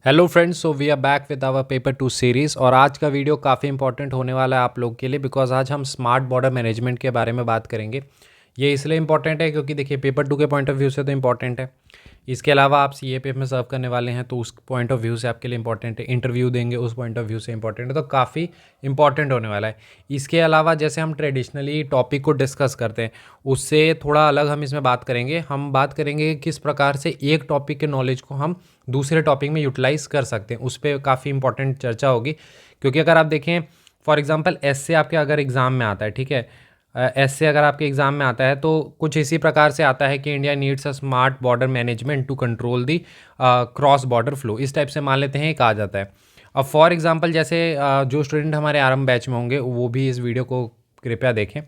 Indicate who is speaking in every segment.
Speaker 1: Hello friends, so we are back with our paper two series. और आज का video काफ़ी इंपॉर्टेंट होने वाला है आप लोग के लिए, बिकॉज आज हम स्मार्ट बॉर्डर मैनेजमेंट के बारे में बात करेंगे। ये इसलिए इंपॉर्टेंट है क्योंकि देखिए पेपर टू के पॉइंट ऑफ व्यू से तो इंपॉर्टेंट है। इसके अलावा आप सीएपीएफ में सर्व करने वाले हैं तो उस पॉइंट ऑफ व्यू से आपके लिए इंपॉर्टेंट है। इंटरव्यू देंगे उस पॉइंट ऑफ व्यू से इंपॉर्टेंट है, तो काफ़ी इंपॉर्टेंट होने वाला है। इसके अलावा जैसे हम ट्रेडिशनली टॉपिक को डिस्कस करते हैं उससे थोड़ा अलग हम इसमें बात करेंगे। हम बात करेंगे किस प्रकार से एक टॉपिक के नॉलेज को हम दूसरे टॉपिक में यूटिलाइज कर सकते हैं, उस पर काफ़ी इंपॉर्टेंट चर्चा होगी। क्योंकि अगर आप देखें फॉर एग्जांपल एस से आपके अगर एग्ज़ाम में आता है, ठीक है, एस से अगर आपके एग्ज़ाम में आता है तो कुछ इसी प्रकार से आता है कि India needs a smart border management to control the cross border flow, इस टाइप से मान लेते हैं एक आ जाता है। अब फॉर एग्जांपल जैसे जो स्टूडेंट हमारे आरंभ बैच में होंगे वो भी इस वीडियो को कृपया देखें,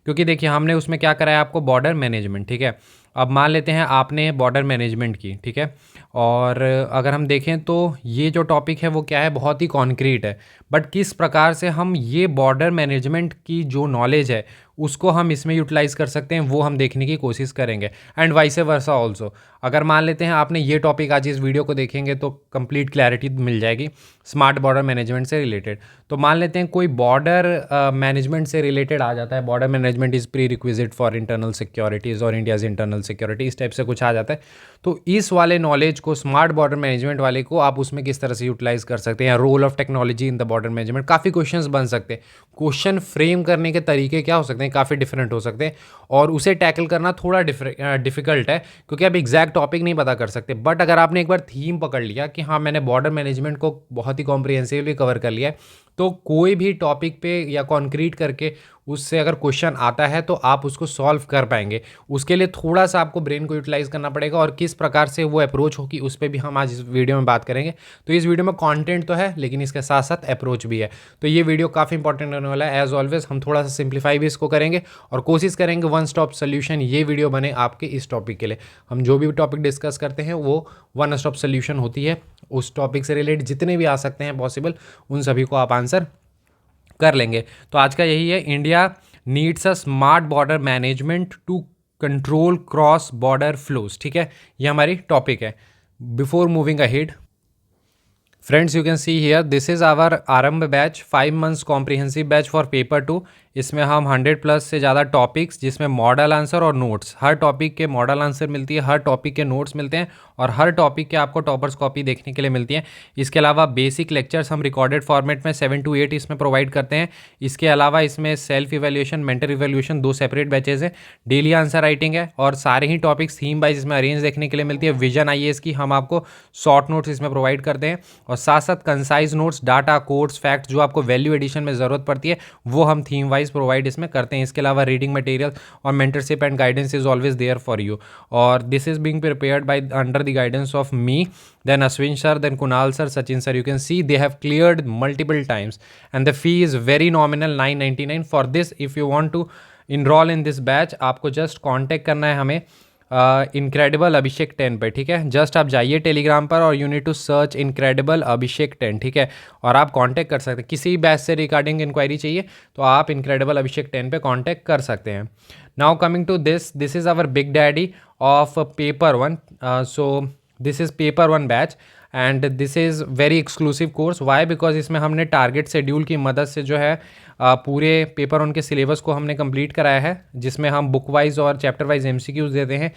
Speaker 1: क्योंकि देखिए हमने उसमें क्या कराया आपको बॉर्डर मैनेजमेंट, ठीक है। अब मान लेते हैं आपने बॉर्डर मैनेजमेंट की, ठीक है, और अगर हम देखें तो ये जो टॉपिक है वो क्या है, बहुत ही कॉन्क्रीट है। बट किस प्रकार से हम ये बॉर्डर मैनेजमेंट की जो नॉलेज है उसको हम इसमें यूटिलाइज़ कर सकते हैं वो हम देखने की कोशिश करेंगे। एंड वाइस वर्सा ऑल्सो, अगर मान लेते हैं आपने ये टॉपिक आज इस वीडियो को देखेंगे तो कंप्लीट क्लैरिटी मिल जाएगी स्मार्ट बॉर्डर मैनेजमेंट से रिलेटेड। तो मान लेते हैं कोई बॉर्डर मैनेजमेंट से रिलेटेड आ जाता है, border management is pre requisite for internal securities और इंडियाज़ इंटरनल सिक्योरिटी, इस टाइप से कुछ आ जाता है। तो इस वाले नॉलेज को स्मार्ट बॉर्डर मैनेजमेंट वाले को आप उसमें किस तरह से यूटिलाइज कर सकते हैं। Role of technology in the border management, काफ़ी क्वेश्चंस बन सकते हैं। क्वेश्चन फ्रेम करने के तरीके क्या हो सकते हैं, काफ़ी डिफरेंट हो सकते हैं, और उसे टैकल करना थोड़ा डिफिकल्ट है क्योंकि आप एग्जैक्ट टॉपिक नहीं पता कर सकते। बट अगर आपने एक बार थीम पकड़ लिया कि हाँ मैंने बॉर्डर मैनेजमेंट को बहुत ही कॉम्प्रिहेंसिवली कवर कर लिया है, तो कोई भी टॉपिक पे या कॉन्क्रीट करके उससे अगर क्वेश्चन आता है तो आप उसको सॉल्व कर पाएंगे। उसके लिए थोड़ा सा आपको ब्रेन को यूटिलाइज करना पड़ेगा, और किस प्रकार से वो अप्रोच होगी उस पर भी हम आज इस वीडियो में बात करेंगे। तो इस वीडियो में कंटेंट तो है लेकिन इसके साथ साथ अप्रोच भी है, तो ये वीडियो काफ़ी इंपॉर्टेंट होने वाला है। एज ऑलवेज हम थोड़ा सा सिंप्लीफाई भी इसको करेंगे और कोशिश करेंगे वन स्टॉप सोल्यूशन ये वीडियो बने आपके इस टॉपिक के लिए। हम जो भी टॉपिक डिस्कस करते हैं वो वन स्टॉप सोल्यूशन होती है, उस टॉपिक से रिलेटेड जितने भी आ सकते हैं पॉसिबल उन सभी को आप आंसर कर लेंगे। तो आज का यही है, India needs a smart border management to control cross border flows, ठीक है, ये हमारी टॉपिक है। Before moving ahead friends, you can see here this is our Aarambh batch, 5 months comprehensive batch for paper 2। इसमें हम 100+ से ज़्यादा टॉपिक्स जिसमें मॉडल आंसर और नोट्स, हर टॉपिक के मॉडल आंसर मिलती है, हर टॉपिक के नोट्स मिलते हैं, और हर टॉपिक के आपको टॉपर्स कॉपी देखने के लिए मिलती है। इसके अलावा बेसिक लेक्चर्स हम रिकॉर्डेड फॉर्मेट में 7 to 8 इसमें प्रोवाइड करते हैं। इसके अलावा इसमें self evaluation, mentor evaluation, 2 separate batches है, डेली आंसर राइटिंग है, और सारे ही टॉपिक्स थीम वाइज इसमें अरेंज देखने के लिए मिलती है। विजन आईएएस की हम आपको शॉर्ट नोट्स इसमें प्रोवाइड करते हैं, और साथ साथ concise notes, data, codes, facts जो आपको वैल्यू एडिशन में ज़रूरत पड़ती है वो हम थीम वाइज प्रोवाइड इसमें करते हैं। इसके अलावा रीडिंग मटेरियल और mentorship and guidance is always there for you, और this is being prepared by under the guidance of me, then Ashwin sir, then Kunal sir, Sachin sir. You can see they have cleared multiple times, and the fee is very nominal, 999 for this. If you want to enroll in this batch, आपको just contact करना है हमें incredible Abhishek 10 पे, ठीक है। Just आप जाइए Telegram पर और you need to search incredible Abhishek 10, ठीक है, और आप कांटेक्ट कर सकते हैं। किसी बैच से रिगार्डिंग इंक्वायरी चाहिए तो आप इनक्रेडिबल अभिषेक 10 पे कांटेक्ट कर सकते हैं। Now coming to this is our big daddy of paper 1। So this is paper 1 batch and this is very exclusive course. Why? Because इसमें हमने टारगेट शेड्यूल की मदद से जो है पूरे पेपर 1 के सिलेबस को हमने कंप्लीट कराया है, जिसमें हम बुक वाइज और चैप्टर वाइज एमसीक्यूज देते हैं,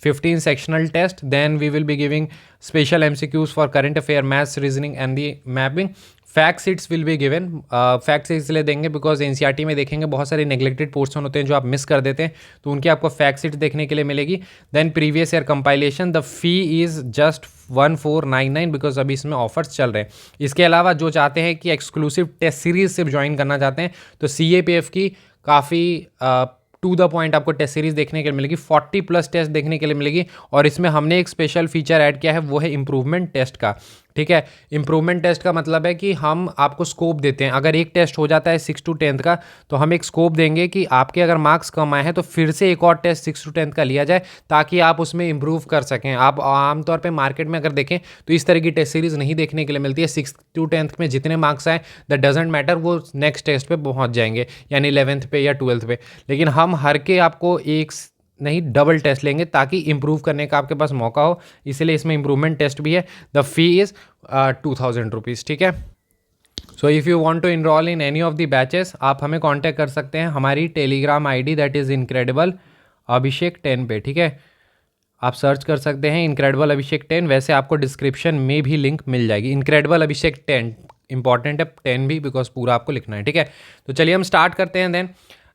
Speaker 1: 15 sectional test, then we will be giving special MCQs for current affair, maths, reasoning and the mapping. Fact sheets will be given, fact sheets इसलिए देंगे बिकॉज एनसीईआरटी में देखेंगे बहुत सारे neglected portion होते हैं जो आप मिस कर देते हैं, तो उनकी आपको फैक्ट सीट्स देखने के लिए मिलेगी। Then previous year compilation, the fee is just 1499 because अभी इसमें ऑफर्स चल रहे हैं। इसके अलावा जो चाहते हैं कि एक्सक्लूसिव टेस्ट सीरीज सिर्फ ज्वाइन करना चाहते हैं तो सीएपीएफ की काफ़ी टू द पॉइंट आपको टेस्ट सीरीज देखने के लिए मिलेगी, 40+ टेस्ट देखने के लिए मिलेगी, और इसमें हमने एक स्पेशल फीचर ऐड किया है वो है इम्प्रूवमेंट टेस्ट का, ठीक है। इंप्रूवमेंट टेस्ट का मतलब है कि हम आपको स्कोप देते हैं, अगर एक टेस्ट हो जाता है 6 to 10 का तो हम एक स्कोप देंगे कि आपके अगर मार्क्स कम आए हैं तो फिर से एक और टेस्ट 6 to 10 का लिया जाए ताकि आप उसमें इंप्रूव कर सकें। आप आमतौर पे मार्केट में अगर देखें तो इस तरह की टेस्ट सीरीज नहीं देखने के लिए मिलती है। 6 to 10 में जितने मार्क्स आए दैट डजेंट मैटर, वो नेक्स्ट टेस्ट पे पहुंच जाएंगे, यानी 11th पे या 12th पे। लेकिन हम हर के आपको एक नहीं डबल टेस्ट लेंगे ताकि इम्प्रूव करने का आपके पास मौका हो, इसलिए इसमें इम्प्रूवमेंट टेस्ट भी है। द फी इज़ 2000 रुपीज़, ठीक है। So if you want to enroll in any of the batches आप हमें कांटेक्ट कर सकते हैं हमारी Telegram ID that is incredible Abhishek 10 पे, ठीक है। आप सर्च कर सकते हैं इनक्रेडिबल अभिषेक 10, वैसे आपको डिस्क्रिप्शन में भी लिंक मिल जाएगी। इनक्रेडिबल अभिषेक 10 इंपॉर्टेंट है, 10 भी, बिकॉज पूरा आपको लिखना है, ठीक है। तो चलिए हम स्टार्ट करते हैं। देन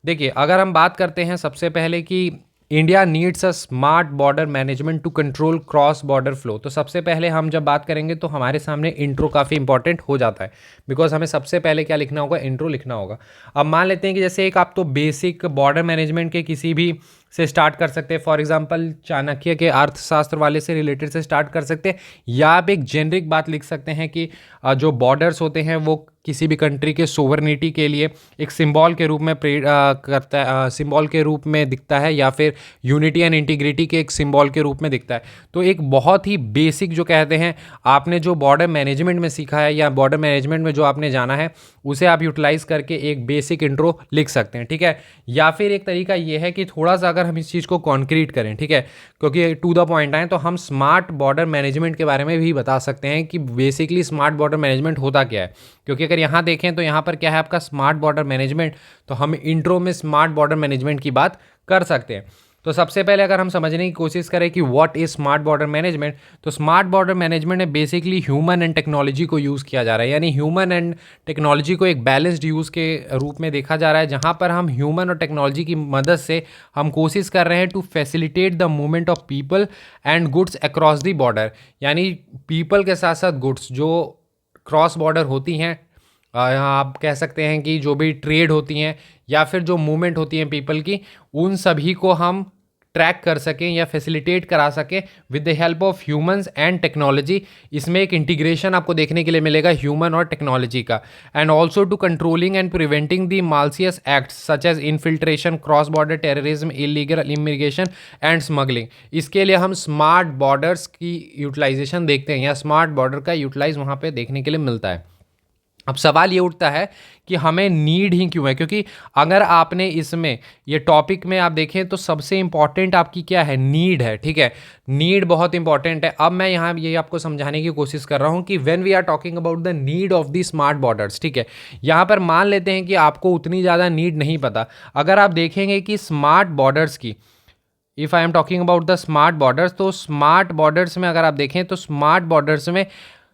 Speaker 1: देखिए, अगर हम बात करते हैं सबसे पहले कि India needs a smart border management to control cross border flow, तो सबसे पहले हम जब बात करेंगे तो हमारे सामने इंट्रो काफ़ी इंपॉर्टेंट हो जाता है, बिकॉज हमें सबसे पहले क्या लिखना होगा, इंट्रो लिखना होगा। अब मान लेते हैं कि जैसे एक आप तो बेसिक बॉर्डर मैनेजमेंट के किसी भी से स्टार्ट कर सकते हैं, फॉर एग्जांपल चाणक्य के अर्थशास्त्र वाले से रिलेटेड से स्टार्ट कर सकते हैं, या आप एक जेनरिक बात लिख सकते हैं कि जो बॉर्डर्स होते हैं वो किसी भी कंट्री के सोवरनिटी के लिए एक सिंबल के रूप में करता है, सिंबल के रूप में दिखता है, या फिर यूनिटी एंड इंटीग्रिटी के एक सिंबल के रूप में दिखता है। तो एक बहुत ही बेसिक जो कहते हैं आपने जो बॉर्डर मैनेजमेंट में सीखा है या बॉर्डर मैनेजमेंट में जो आपने जाना है उसे आप यूटिलाइज करके एक बेसिक इंट्रो लिख सकते हैं, ठीक है। या फिर एक तरीका ये है कि थोड़ा सा अगर हम इस चीज़ को कॉन्क्रीट करें, ठीक है, क्योंकि टू द पॉइंट आए, तो हम स्मार्ट बॉर्डर मैनेजमेंट के बारे में भी बता सकते हैं कि बेसिकली स्मार्ट बॉर्डर मैनेजमेंट होता क्या है। क्योंकि अगर यहाँ देखें तो यहाँ पर क्या है आपका स्मार्ट बॉर्डर मैनेजमेंट, तो हम इंट्रो में स्मार्ट बॉर्डर मैनेजमेंट की बात कर सकते हैं। तो सबसे पहले अगर हम समझने की कोशिश करें कि what is smart border management, तो स्मार्ट बॉर्डर मैनेजमेंट में बेसिकली ह्यूमन एंड टेक्नोलॉजी को यूज़ किया जा रहा है, यानी ह्यूमन एंड टेक्नोलॉजी को एक बैलेंस्ड यूज़ के रूप में देखा जा रहा है, जहां पर हम ह्यूमन और टेक्नोलॉजी की मदद से हम कोशिश कर रहे हैं to facilitate the movement of people and goods across the border, यानी पीपल के साथ साथ गुड्स जो क्रॉस बॉर्डर होती हैं, यहाँ आप कह सकते हैं कि जो भी ट्रेड होती हैं या फिर जो मूवमेंट होती हैं पीपल की, उन सभी को हम ट्रैक कर सकें या फैसिलिटेट करा सकें with the help of humans and technology. इसमें एक इंटीग्रेशन आपको देखने के लिए मिलेगा ह्यूमन और टेक्नोलॉजी का, and also to controlling and preventing the malicious acts such as infiltration, cross border terrorism, illegal immigration and smuggling. इसके लिए हम स्मार्ट बॉर्डर्स की यूटिलाइजेशन देखते हैं या स्मार्ट बॉर्डर का यूटिलाइज वहाँ पे देखने के लिए मिलता है। अब सवाल ये उठता है कि हमें नीड ही क्यों है, क्योंकि अगर आपने इसमें ये टॉपिक में आप देखें तो सबसे इंपॉर्टेंट आपकी क्या है, नीड है, ठीक है। नीड बहुत इंपॉर्टेंट है। अब मैं यहाँ ये आपको समझाने की कोशिश कर रहा हूँ कि when we are talking about the need of the smart borders, ठीक है, यहाँ पर मान लेते हैं कि आपको उतनी ज़्यादा नीड नहीं पता। अगर आप देखेंगे कि स्मार्ट बॉर्डर्स की, if I am talking about the smart borders, तो स्मार्ट बॉर्डर्स में अगर आप देखें तो स्मार्ट बॉर्डर्स में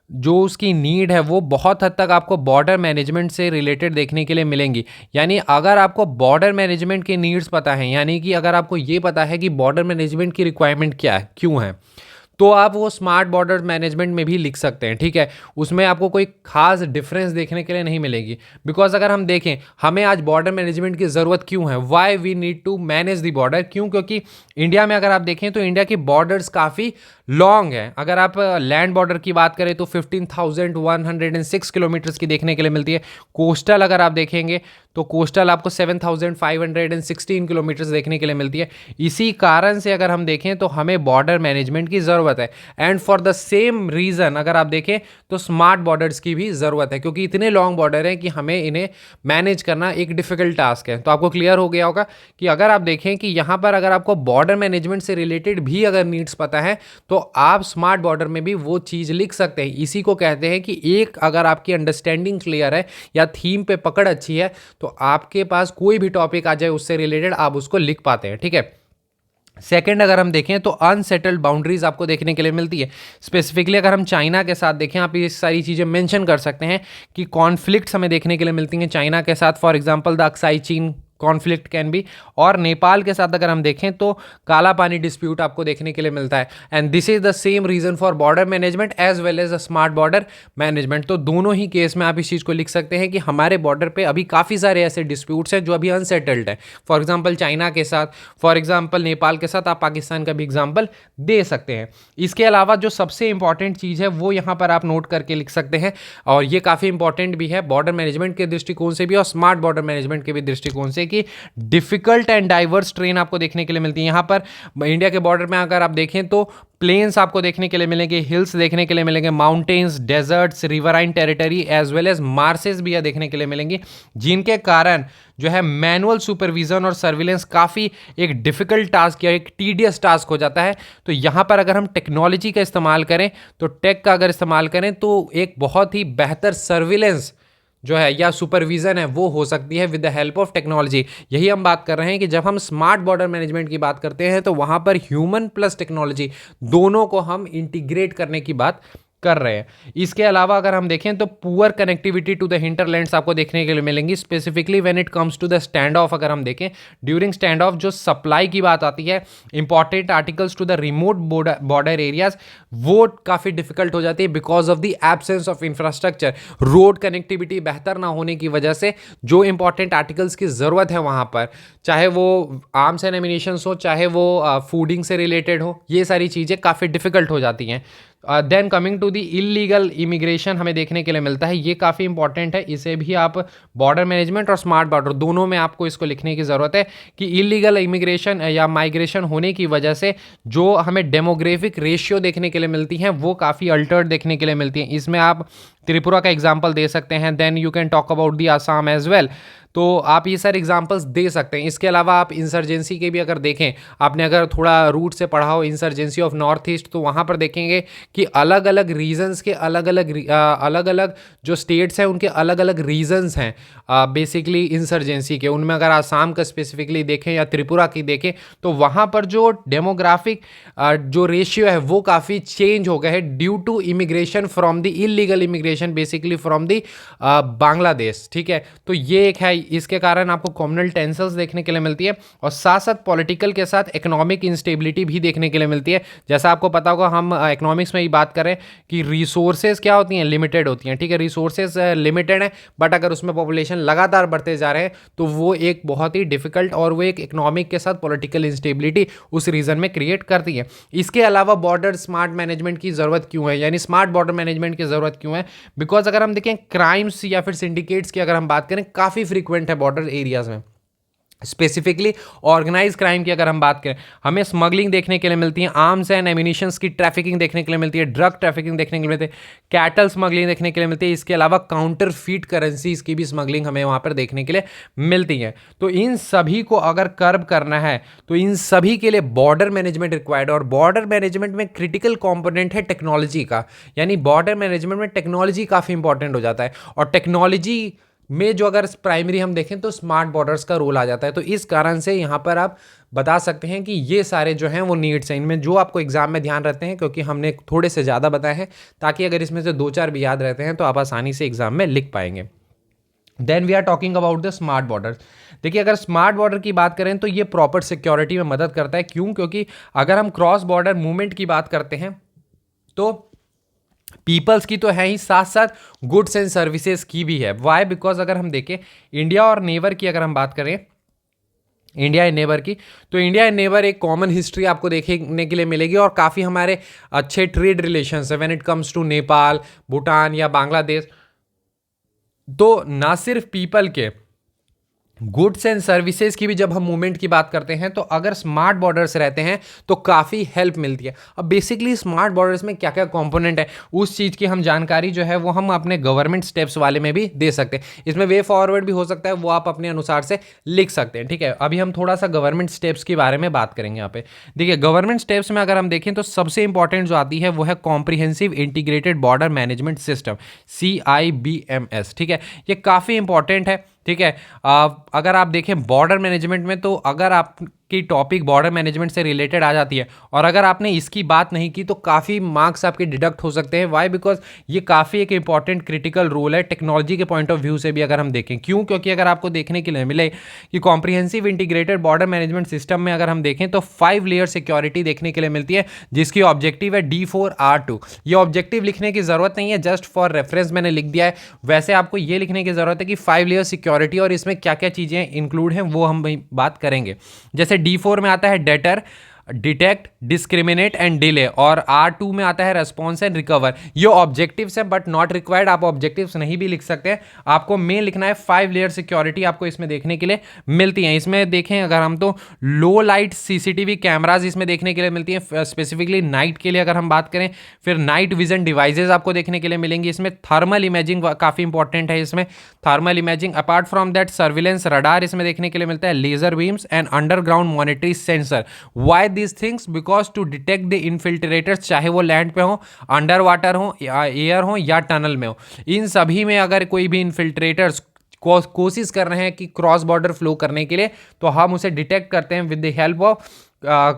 Speaker 1: जो उसकी नीड है वो बहुत हद तक आपको बॉर्डर मैनेजमेंट से रिलेटेड देखने के लिए मिलेंगी। यानी अगर आपको बॉर्डर मैनेजमेंट की नीड्स पता है, यानी कि अगर आपको ये पता है कि बॉर्डर मैनेजमेंट की रिक्वायरमेंट क्या है, क्यों है, तो आप वो स्मार्ट बॉर्डर मैनेजमेंट में भी लिख सकते हैं, ठीक है। उसमें आपको कोई खास डिफरेंस देखने के लिए नहीं मिलेगी, बिकॉज अगर हम देखें हमें आज बॉर्डर मैनेजमेंट की ज़रूरत क्यों है, why we need to manage the border, क्यों, क्योंकि इंडिया में अगर आप देखें तो इंडिया की बॉर्डर्स काफ़ी लॉन्ग है। अगर आप लैंड बॉर्डर की बात करें तो 15,106 किलोमीटर्स की देखने के लिए मिलती है। कोस्टल अगर आप देखेंगे तो कोस्टल आपको 7,516 किलोमीटर्स देखने के लिए मिलती है। इसी कारण से अगर हम देखें तो हमें बॉर्डर मैनेजमेंट की ज़रूरत है, and for the same reason अगर आप देखें तो स्मार्ट बॉर्डर्स की भी ज़रूरत है, क्योंकि इतने लॉन्ग बॉर्डर हैं कि हमें इन्हें मैनेज करना एक डिफ़िकल्ट टास्क है। तो आपको क्लियर हो गया होगा कि अगर आप देखें कि यहाँ पर अगर आपको बॉर्डर मैनेजमेंट से रिलेटेड भी अगर नीड्स पता है तो आप स्मार्ट बॉर्डर में भी वो चीज़ लिख सकते हैं। इसी को कहते हैं कि एक अगर आपकी अंडरस्टैंडिंग क्लियर है या थीम पे पकड़ अच्छी है तो आपके पास कोई भी टॉपिक आ जाए उससे रिलेटेड आप उसको लिख पाते हैं, ठीक है। सेकंड अगर हम देखें तो अनसेटल्ड बाउंड्रीज आपको देखने के लिए मिलती है। स्पेसिफिकली अगर हम चाइना के साथ देखें, आप ये सारी चीज़ें मेंशन कर सकते हैं कि कॉन्फ्लिक्ट्स हमें देखने के लिए मिलती हैं चाइना के साथ, फॉर एग्जांपल द अक्साई चीन कॉन्फ्लिक्ट कैन बी, और नेपाल के साथ अगर हम देखें तो काला पानी डिस्प्यूट आपको देखने के लिए मिलता है। And this is the same reason for border management as well as a smart border management. तो दोनों ही केस में आप इस चीज़ को लिख सकते हैं कि हमारे बॉर्डर पे अभी काफ़ी सारे ऐसे डिस्प्यूट्स हैं जो अभी अनसेटल्ड है, फॉर एग्जाम्पल चाइना के साथ, फॉर एग्जाम्पल नेपाल के साथ, आप पाकिस्तान का भी एग्जाम्पल दे सकते हैं। इसके अलावा जो सबसे इंपॉर्टेंट चीज़ है वो यहाँ पर आप नोट करके लिख सकते हैं, और ये काफ़ी इंपॉर्टेंट भी है बॉर्डर मैनेजमेंट के दृष्टिकोण से भी और स्मार्ट बॉर्डर मैनेजमेंट के भी दृष्टिकोण से, कि डिफिकल्ट एंड डाइवर्स ट्रेन आपको देखने के लिए मिलती है। यहाँ पर इंडिया के बॉर्डर में अगर आप देखें तो प्लेन्स आपको देखने के लिए मिलेंगे, हिल्स देखने के लिए मिलेंगे, mountains, deserts, riverine territory as well as marshes भी देखने के लिए मिलेंगी, जिनके कारण जो है मैनुअल सुपरविजन और सर्विलेंस काफ़ी एक डिफिकल्ट टास्क या एक टीडियस टास्क हो जाता है। तो यहाँ पर अगर हम टेक्नोलॉजी का इस्तेमाल करें, तो टेक का अगर इस्तेमाल करें तो एक बहुत ही बेहतर सर्विलेंस जो है या सुपरविजन है वो हो सकती है with the help of technology. यही हम बात कर रहे हैं कि जब हम स्मार्ट बॉर्डर मैनेजमेंट की बात करते हैं तो वहाँ पर ह्यूमन प्लस टेक्नोलॉजी दोनों को हम इंटीग्रेट करने की बात कर रहे हैं। इसके अलावा अगर हम देखें तो poor connectivity to the hinterlands आपको देखने के लिए मिलेंगी, specifically when it comes to the stand off. अगर हम देखें ड्यूरिंग स्टैंड ऑफ जो सप्लाई की बात आती है, important articles to the remote border areas, वो काफ़ी डिफिकल्ट हो जाती है because of the absence of infrastructure. Road connectivity बेहतर ना होने की वजह से जो इंपॉर्टेंट आर्टिकल्स की ज़रूरत है वहाँ पर, चाहे वो आर्म्स एंड एमिनेशंस हो, चाहे वो फूडिंग से रिलेटेड हो, ये सारी चीज़ें काफ़ी डिफिकल्ट हो जाती हैं। Then coming to the illegal immigration हमें देखने के लिए मिलता है, ये काफ़ी इंपॉर्टेंट है, इसे भी आप बॉर्डर मैनेजमेंट और स्मार्ट बॉर्डर दोनों में आपको इसको लिखने की ज़रूरत है कि इलीगल इमिग्रेशन या माइग्रेशन होने की वजह से जो हमें डेमोग्राफिक रेशियो देखने के लिए मिलती हैं वो काफ़ी अल्टर्ड देखने के लिए मिलती हैं। इसमें आप त्रिपुरा का एग्जाम्पल दे सकते हैं, then you can talk about the Assam as well. तो आप ये सारे एग्जांपल्स दे सकते हैं। इसके अलावा आप इंसर्जेंसी के भी अगर देखें, आपने अगर थोड़ा रूट से पढ़ा हो इंसर्जेंसी ऑफ नॉर्थ ईस्ट, तो वहाँ पर देखेंगे कि अलग अलग रीजन्स के अलग अलग जो स्टेट्स हैं उनके अलग अलग रीजन्स हैं बेसिकली इंसर्जेंसी के। उनमें अगर आसाम का स्पेसिफिकली देखें या त्रिपुरा की देखें तो वहाँ पर जो डेमोग्राफिक जो रेशियो है वो काफ़ी चेंज हो गया है due to immigration from the illegal immigration basically from the Bangladesh. ठीक है, तो ये एक है, इसके कारण आपको कम्युनल टेंशंस देखने के लिए मिलती है और साथ साथ पॉलिटिकल के साथ इकोनॉमिक इंस्टेबिलिटी भी देखने के लिए मिलती है। जैसा आपको पता होगा, हम इकोनॉमिक्स में ही बात करें कि रिसोर्सेज क्या होती हैं, लिमिटेड होती हैं। ठीक है, रिसोर्सेज लिमिटेड है, बट अगर उसमें पॉपुलेशन लगातार बढ़ते जा रहे हैं तो वो एक बहुत ही डिफिकल्ट और वो एक इकोनॉमिक के साथ पॉलिटिकल इंस्टेबिलिटी उस रीजन में क्रिएट करती है। इसके अलावा बॉर्डर स्मार्ट मैनेजमेंट की ज़रूरत क्यों है, यानी स्मार्ट बॉर्डर मैनेजमेंट की ज़रूरत क्यों है? बिकॉज अगर हम देखें क्राइम्स या फिर सिंडिकेट्स की अगर हम बात करें, काफ़ी फ्रीक्वेंट है बॉर्डर एरियाज में। स्पेसिफिकली ऑर्गेनाइज क्राइम की अगर हम बात करें, हमें स्मगलिंग देखने के लिए मिलती है, आर्म्स एंड एमिनिशंस की ट्रैफिकिंग देखने के लिए मिलती है, ड्रग ट्रैफिकिंग देखने के लिए मिलती है, कैटल स्मगलिंग देखने के लिए मिलती है। इसके अलावा काउंटर फीट करेंसीज की भी स्मगलिंग हमें वहाँ पर देखने के लिए मिलती है। तो इन सभी को अगर कर्ब करना है तो इन सभी के लिए बॉर्डर मैनेजमेंट रिक्वायर्ड, और बॉर्डर मैनेजमेंट में क्रिटिकल कॉम्पोनेंट है टेक्नोलॉजी का, यानी बॉर्डर मैनेजमेंट में टेक्नोलॉजी काफ़ी इंपॉर्टेंट हो जाता है। और टेक्नोलॉजी में जो अगर प्राइमरी हम देखें तो स्मार्ट बॉर्डर्स का रोल आ जाता है। तो इस कारण से यहाँ पर आप बता सकते हैं कि ये सारे जो हैं वो नीड्स हैं, इनमें जो आपको एग्जाम में ध्यान रहते हैं, क्योंकि हमने थोड़े से ज़्यादा बताए हैं, ताकि अगर इसमें से 2-4 भी याद रहते हैं तो आप आसानी से एग्जाम में लिख पाएंगे। Then we are talking about the smart border. देखिए, अगर स्मार्ट बॉर्डर की बात करें तो ये प्रॉपर सिक्योरिटी में मदद करता है। क्यों? क्योंकि अगर हम क्रॉस बॉर्डर मूवमेंट की बात करते हैं तो पीपल्स की तो है ही, साथ साथ गुड्स एंड सर्विसेज की भी है। वाई? बिकॉज अगर हम देखें इंडिया और नेबर की अगर हम बात करें, इंडिया एंड नेबर की, तो इंडिया एंड नेबर एक कॉमन हिस्ट्री आपको देखने के लिए मिलेगी और काफ़ी हमारे अच्छे ट्रेड रिलेशंस है when it comes to Nepal, Bhutan या बांग्लादेश। तो ना सिर्फ पीपल के, गुड्स एंड सर्विसेज की भी जब हम मूवमेंट की बात करते हैं तो अगर स्मार्ट बॉर्डर्स रहते हैं तो काफ़ी हेल्प मिलती है। अब बेसिकली स्मार्ट बॉर्डर्स में क्या क्या कंपोनेंट है उस चीज़ की हम जानकारी जो है वो हम अपने गवर्नमेंट स्टेप्स वाले में भी दे सकते हैं। इसमें वे फॉरवर्ड भी हो सकता है, वो आप अपने अनुसार से लिख सकते हैं। ठीक है, अभी हम थोड़ा सा गवर्नमेंट स्टेप्स के बारे में बात करेंगे यहाँ पे। देखिए, गवर्नमेंट स्टेप्स में अगर हम देखें तो सबसे इंपॉर्टेंट जो आती है वो है comprehensive integrated border management system, CIBMS। ठीक है, ये काफ़ी इंपॉर्टेंट है। ठीक है, अगर आप देखें बॉर्डर मैनेजमेंट में, तो अगर आपकी टॉपिक बॉर्डर मैनेजमेंट से रिलेटेड आ जाती है और अगर आपने इसकी बात नहीं की तो काफ़ी मार्क्स आपके डिडक्ट हो सकते हैं। वाई? बिकॉज ये काफ़ी एक इंपॉर्टेंट क्रिटिकल रोल है टेक्नोलॉजी के पॉइंट ऑफ व्यू से भी अगर हम देखें। क्यों? क्योंकि अगर आपको देखने के लिए मिले कि comprehensive integrated border management system में अगर हम देखें तो 5 लेयर सिक्योरिटी देखने के लिए मिलती है, जिसकी ऑब्जेक्टिव है D4R2। ये ऑब्जेक्टिव लिखने की ज़रूरत नहीं है, जस्ट फॉर रेफरेंस मैंने लिख दिया है। वैसे आपको ये लिखने की ज़रूरत है कि 5 लेयर सिक्योरिटी, और इसमें क्या क्या चीज़ें इंक्लूड हैं वो हम बात करेंगे। जैसे D4 में आता है debtor, detect, discriminate and delay, और R2 में आता है रेस्पॉन्स एंड रिकवर। ये ऑब्जेक्टिव्स है बट नॉट रिक्वायर्ड, आप ऑब्जेक्टिव्स नहीं भी लिख सकते हैं, आपको मेन लिखना है। 5 लेयर सिक्योरिटी आपको इसमें देखने के लिए मिलती है। इसमें देखें अगर हम तो लो लाइट सीसीटीवी कैमराज इसमें देखने के लिए मिलती हैं, स्पेसिफिकली नाइट के लिए अगर हम बात करें, फिर नाइट विजन डिवाइसेज आपको देखने के लिए मिलेंगी। इसमें थर्मल इमेजिंग काफ़ी इंपॉर्टेंट है, इसमें thermal imaging. Apart from that surveillance radar इसमें देखने के लिए मिलता है, laser beams and underground monitory sensor. Why this things? Because to detect the infiltrators, चाहे वो लैंड पे हो, अंडर वाटर हो, एयर हो या टनल में हो, इन सभी में अगर कोई भी इन्फिल्ट्रेटर्स कोशिश कर रहे हैं कि क्रॉस बॉर्डर फ्लो करने के लिए, तो हम उसे डिटेक्ट करते हैं with the help of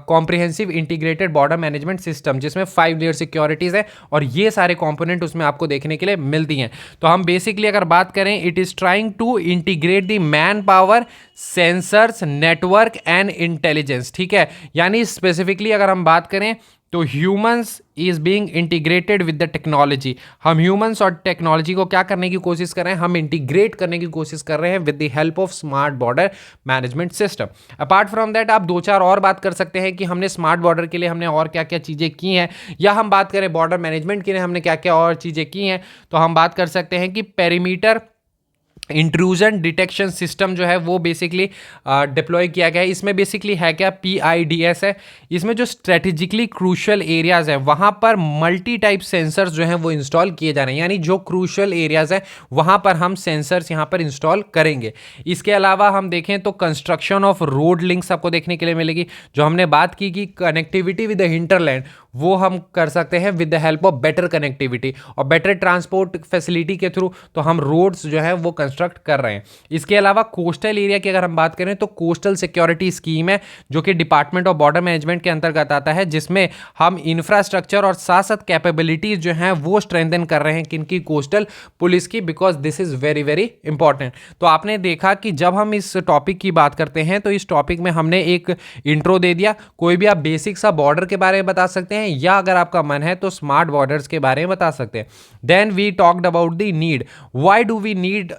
Speaker 1: comprehensive integrated border management system, जिसमें 5 लेयर सिक्योरिटीज़ है और ये सारे कंपोनेंट उसमें आपको देखने के लिए मिलती हैं। तो हम बेसिकली अगर बात करें, it is trying to integrate the man power, sensors, network and intelligence. ठीक है, यानी स्पेसिफिकली अगर हम बात करें तो humans is being integrated with the technology. हम ह्यूमंस और टेक्नोलॉजी को क्या करने की कोशिश कर रहे हैं? हम इंटीग्रेट करने की कोशिश कर रहे हैं with the help of smart border management system. Apart from that आप 2-4 और बात कर सकते हैं कि हमने स्मार्ट बॉर्डर के लिए हमने और क्या क्या चीज़ें की हैं, या हम बात करें बॉर्डर मैनेजमेंट के लिए हमने क्या क्या और चीज़ें की हैं, तो हम बात कर सकते हैं कि पेरीमीटर इंट्रूजन डिटेक्शन सिस्टम जो है वो बेसिकली डिप्लॉय किया गया है। इसमें बेसिकली है क्या? PIDS है। इसमें जो स्ट्रेटेजिकली क्रूशल एरियाज हैं वहाँ पर मल्टी टाइप सेंसर्स जो हैं वो इंस्टॉल किए जा रहे हैं, यानी जो क्रूशल एरियाज हैं वहाँ पर हम सेंसर्स यहाँ पर इंस्टॉल करेंगे। इसके अलावा हम देखें तो कंस्ट्रक्शन ऑफ रोड लिंक्स आपको देखने के लिए मिलेगी। जो हमने बात की कि कनेक्टिविटी विद द हिंटरलैंड, वो हम कर सकते हैं with the help of better connectivity और बेटर ट्रांसपोर्ट फैसिलिटी के थ्रू, तो हम रोड्स जो है वो कंस्ट्रक्ट कर रहे हैं। इसके अलावा कोस्टल एरिया की अगर हम बात करें तो कोस्टल सिक्योरिटी स्कीम है जो कि डिपार्टमेंट ऑफ बॉर्डर मैनेजमेंट के अंतर्गत आता है, जिसमें हम इंफ्रास्ट्रक्चर और साथ साथ कैपेबिलिटीज जो हैं वो स्ट्रेंथन कर रहे हैं किनकी? कोस्टल पुलिस की, because this is very very important. तो आपने देखा कि जब हम इस टॉपिक की बात करते हैं तो इस टॉपिक में हमने एक इंट्रो दे दिया, कोई भी आप बेसिक सा बॉर्डर के बारे में बता सकते हैं, या अगर आपका मन है तो स्मार्ट बॉर्डर्स के बारे में बता सकते हैं। Then we talked about the need, why do we need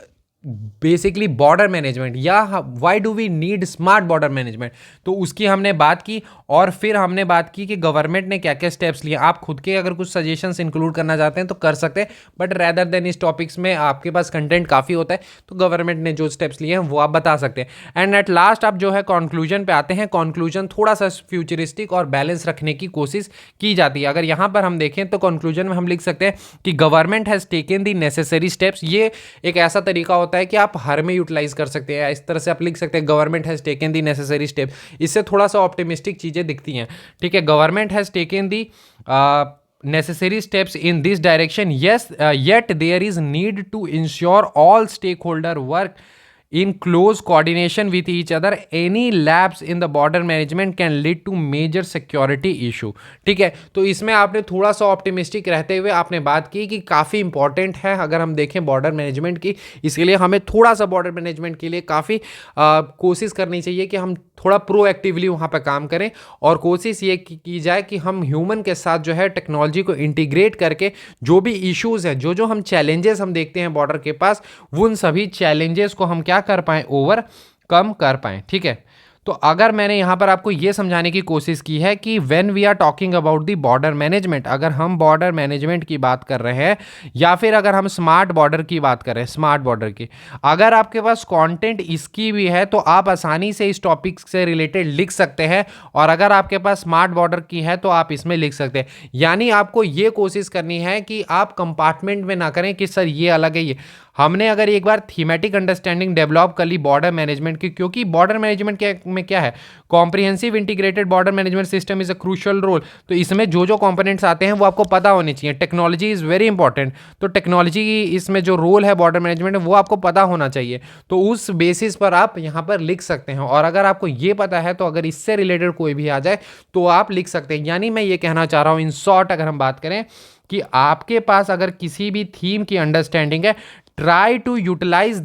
Speaker 1: basically border management, या why do we need smart border management, तो उसकी हमने बात की। और फिर हमने बात की कि गवर्नमेंट ने क्या क्या स्टेप्स लिए। आप खुद के अगर कुछ सजेशंस इंक्लूड करना चाहते हैं तो कर सकते हैं, बट रैदर देन इस टॉपिक्स में आपके पास कंटेंट काफ़ी होता है, तो गवर्नमेंट ने जो स्टेप्स लिए हैं वो आप बता सकते हैं। एंड एट लास्ट आप जो है कंक्लूजन पे आते हैं। कंक्लूजन थोड़ा सा फ्यूचरिस्टिक और बैलेंस रखने की कोशिश की जाती है। अगर यहाँ पर हम देखें तो कंक्लूजन में हम लिख सकते हैं कि government has taken the necessary steps. ये एक ऐसा तरीका होता है कि आप हर में यूटिलाइज कर सकते हैं, इस तरह से आप लिख सकते हैं government has taken the necessary step. इससे थोड़ा सा ऑप्टिमिस्टिक चीज़ें दिखती हैं। ठीक है, government has taken the necessary steps in this direction, yes, yet there is need to ensure all stakeholder work in close coordination with each other. Any lapse in the border management can lead to major security issue. ठीक है, तो इसमें आपने थोड़ा सा optimistic रहते हुए आपने बात की कि काफ़ी इंपॉर्टेंट है अगर हम देखें बॉर्डर मैनेजमेंट की। इसके लिए हमें थोड़ा सा बॉर्डर मैनेजमेंट के लिए काफ़ी कोशिश करनी चाहिए कि हम थोड़ा प्रोएक्टिवली वहाँ पर काम करें, और कोशिश ये की जाए कि हम ह्यूमन के साथ जो है टेक्नोलॉजी को इंटीग्रेट करके जो भी इश्यूज़ हैं, जो हम चैलेंजेस हम देखते हैं बॉर्डर के पास, उन सभी चैलेंजेस को हम क्या कर पाएँ? ओवरकम कर पाएँ। ठीक है, तो अगर मैंने यहाँ पर आपको ये समझाने की कोशिश की है कि when we are talking about the border management, अगर हम बॉर्डर मैनेजमेंट की बात कर रहे हैं या फिर अगर हम स्मार्ट बॉर्डर की बात कर रहे हैं, स्मार्ट बॉर्डर की, अगर आपके पास कंटेंट इसकी भी है तो आप आसानी से इस टॉपिक से रिलेटेड लिख सकते हैं, और अगर आपके पास स्मार्ट बॉर्डर की है तो आप इसमें लिख सकते हैं। यानी आपको ये कोशिश करनी है कि आप कंपार्टमेंट में ना करें कि सर ये अलग है ये। हमने अगर एक बार थीमेटिक अंडरस्टैंडिंग डेवलप कर ली बॉर्डर मैनेजमेंट की, क्योंकि बॉर्डर मैनेजमेंट में क्या है, comprehensive integrated border management system is a crucial role. तो इसमें जो जो कंपोनेंट्स आते हैं वो आपको पता होने चाहिए। टेक्नोलॉजी इज़ वेरी इंपॉर्टेंट, तो टेक्नोलॉजी इसमें जो रोल है बॉर्डर मैनेजमेंट में वो आपको पता होना चाहिए। तो उस बेसिस पर आप यहाँ पर लिख सकते हैं, और अगर आपको ये पता है तो अगर इससे रिलेटेड कोई भी आ जाए तो आप लिख सकते हैं। यानी मैं ये कहना चाह रहा हूँ इन शॉर्ट, अगर हम बात करें कि आपके पास अगर किसी भी थीम की अंडरस्टैंडिंग है, try to utilise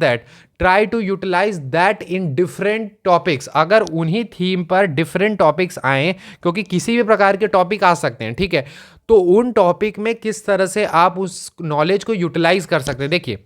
Speaker 1: that in different topics. अगर उन्हीं थीम पर डिफरेंट टॉपिक्स आए, क्योंकि किसी भी प्रकार के टॉपिक आ सकते हैं, ठीक है, तो उन टॉपिक में किस तरह से आप उस नॉलेज को यूटिलाइज कर सकते हैं। देखिए,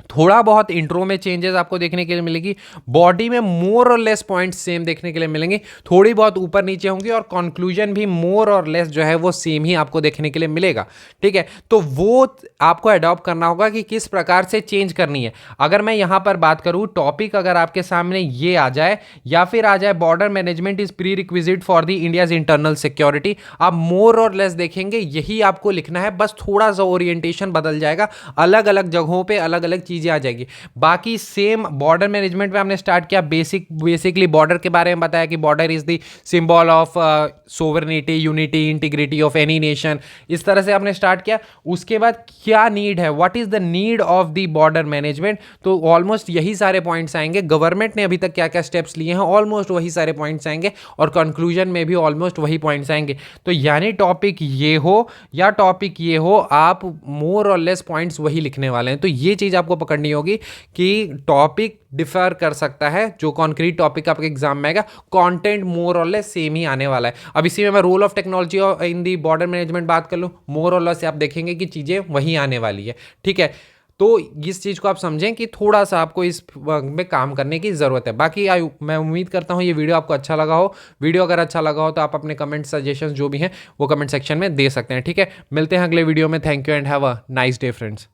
Speaker 1: थोड़ा बहुत इंट्रो में चेंजेस आपको देखने के लिए मिलेगी, बॉडी में मोर और लेस पॉइंट्स सेम देखने के लिए मिलेंगे, थोड़ी बहुत ऊपर नीचे होंगी और कंक्लूजन भी मोर और लेस जो है वो सेम ही आपको देखने के लिए मिलेगा। ठीक है, तो वो आपको अडॉप्ट करना होगा कि किस प्रकार से चेंज करनी है। अगर मैं यहां पर बात करूं, टॉपिक अगर आपके सामने ये आ जाए या फिर आ जाए border management is pre requisite for the India's internal security, आप मोर और लेस देखेंगे यही आपको लिखना है, बस थोड़ा सा ओरिएंटेशन बदल जाएगा, अलग अलग जगहों पे अलग अलग चीजें आ जाएगी। बाकी सेम बॉर्डर मैनेजमेंट में हमने स्टार्ट किया, बेसिकली बॉर्डर के बारे में बताया कि border is the symbol of sovereignty, unity, integrity of any nation, इस तरह से आपने स्टार्ट किया। उसके बाद क्या नीड है, what is the need of the border management, तो ऑलमोस्ट यही सारे पॉइंट्स आएंगे। गवर्नमेंट ने अभी तक क्या क्या स्टेप्स लिए हैं, ऑलमोस्ट वही सारे पॉइंट्स आएंगे और कंक्लूजन में भी ऑलमोस्ट वही पॉइंट्स आएंगे। तो यानी टॉपिक ये हो या टॉपिक ये हो, आप मोर और लेस पॉइंट्स वही लिखने वाले हैं। तो ये चीज़ आपको पकड़नी होगी कि टॉपिक डिफर कर सकता है, जो कॉन्क्रीट टॉपिक आपके एग्जाम में आएगा, कंटेंट मोर और लेस सेम ही आने वाला है। अब इसी में मैं role of technology in the border management बात कर लूँ, मोर और लेस आप देखेंगे कि चीज़ें वही आने वाली है। ठीक है, तो इस चीज़ को आप समझें कि थोड़ा सा आपको इस में काम करने की ज़रूरत है। बाकी मैं उम्मीद करता हूँ ये वीडियो आपको अच्छा लगा हो। वीडियो अगर अच्छा लगा हो तो आप अपने कमेंट सजेशंस जो भी हैं वो कमेंट सेक्शन में दे सकते हैं। ठीक है, मिलते हैं अगले वीडियो में। Thank you and have a nice day friends.